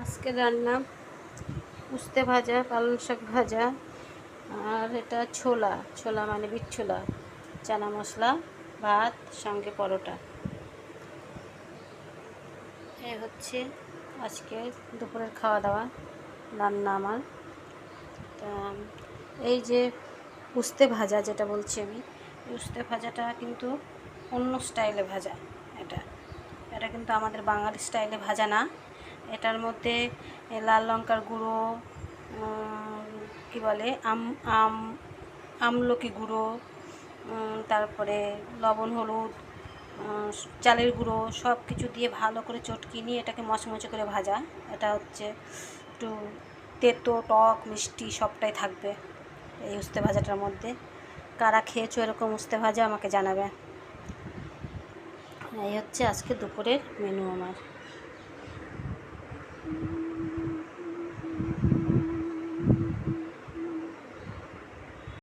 আজকে রান্না উস্তে ভাজা, পালং শাক ভাজা, আর এটা ছোলা ছোলা মানে বিট ছোলা, চানা মশলা, ভাত, সঙ্গে পরোটা। এই হচ্ছে আজকে দুপুরের খাওয়া দাওয়া রান্না আমার। তা এই যে উস্তে ভাজা যেটা বলছি আমি, উস্তে ভাজাটা কিন্তু অন্য স্টাইলে ভাজা। এটা এটা কিন্তু আমাদের বাঙালি স্টাইলে ভাজা না। এটার মধ্যে লাল লঙ্কার গুঁড়ো, কী বলে আমলকি গুঁড়ো, তারপরে লবণ, হলুদ, চালের গুঁড়ো সব কিছু দিয়ে ভালো করে চটকিয়ে নিয়ে এটাকে মচমচে করে ভাজা। এটা হচ্ছে একটু তেতো, টক, মিষ্টি সবটাই থাকবে এই উস্তে ভাজাটার মধ্যে। কারা খেয়েছো এরকম উস্তে ভাজা আমাকে জানাবে। এই হচ্ছে আজকে দুপুরের মেনু আমার।